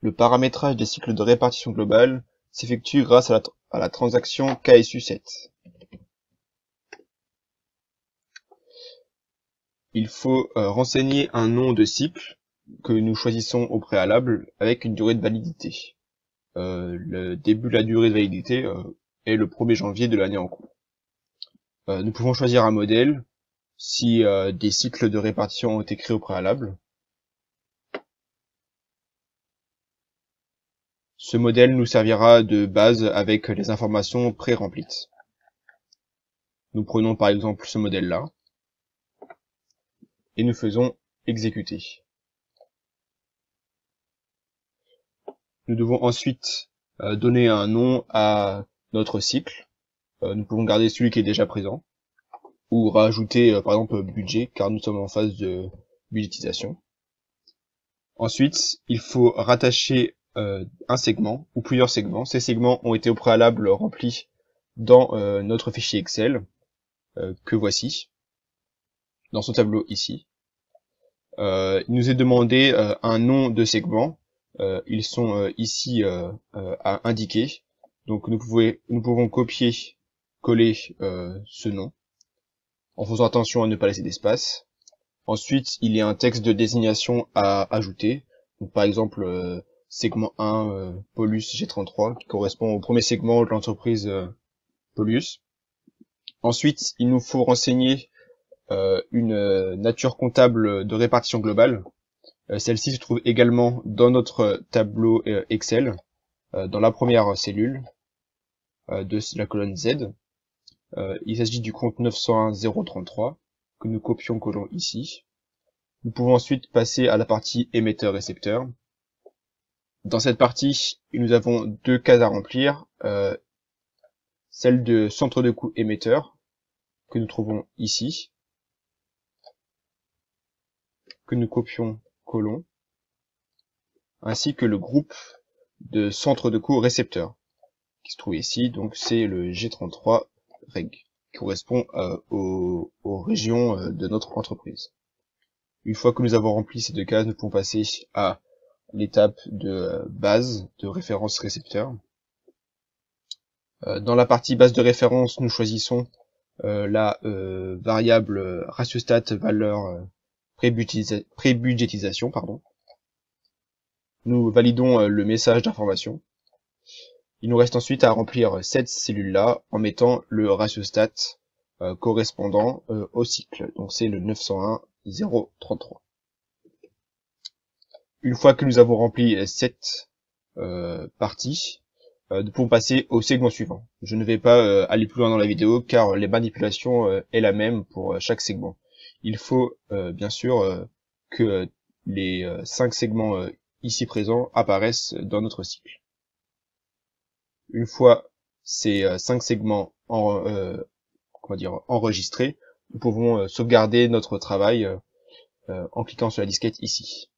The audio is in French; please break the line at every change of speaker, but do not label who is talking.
Le paramétrage des cycles de répartition globale s'effectue grâce à la transaction KSU7. Il faut renseigner un nom de cycle que nous choisissons au préalable avec une durée de validité. Le début de la durée de validité est le 1er janvier de l'année en cours. Nous pouvons choisir un modèle si des cycles de répartition ont été créés au préalable. Ce modèle nous servira de base avec les informations pré-remplies. Nous prenons par exemple ce modèle-là et nous faisons exécuter. Nous devons ensuite donner un nom à notre cycle. Nous pouvons garder celui qui est déjà présent ou rajouter par exemple budget car nous sommes en phase de budgétisation. Ensuite, il faut rattacher un segment ou plusieurs segments. Ces segments ont été au préalable remplis dans notre fichier Excel que voici, dans ce tableau ici. Il nous est demandé un nom de segment. Ils sont ici à indiquer. Donc nous pouvons copier, coller ce nom, en faisant attention à ne pas laisser d'espace. Ensuite, il y a un texte de désignation à ajouter. Donc, par exemple, segment 1, Polus G33, qui correspond au premier segment de l'entreprise Polus. Ensuite, il nous faut renseigner une nature comptable de répartition globale. Celle-ci se trouve également dans notre tableau Excel, dans la première cellule de la colonne Z. Il s'agit du compte 901-033 que nous copions-collons ici. Nous pouvons ensuite passer à la partie émetteur-récepteur. Dans cette partie, nous avons deux cases à remplir. Celle de centre de coût émetteur, que nous trouvons ici, que nous copions-collons, ainsi que le groupe de centre de coût récepteur, qui se trouve ici. Donc c'est le G33 Reg, qui correspond aux régions de notre entreprise. Une fois que nous avons rempli ces deux cases, nous pouvons passer à l'étape de base de référence récepteur. Dans la partie base de référence, nous choisissons la variable ratiostat valeur prébudgétisation. Nous validons le message d'information. Il nous reste ensuite à remplir cette cellule-là en mettant le ratiostat correspondant au cycle. Donc c'est le 901-033. Une fois que nous avons rempli cette partie, nous pouvons passer au segment suivant. Je ne vais pas aller plus loin dans la vidéo car les manipulations est la même pour chaque segment. Il faut bien sûr que les 5 segments ici présents apparaissent dans notre cycle. Une fois ces 5 segments enregistrés, nous pouvons sauvegarder notre travail en cliquant sur la disquette ici.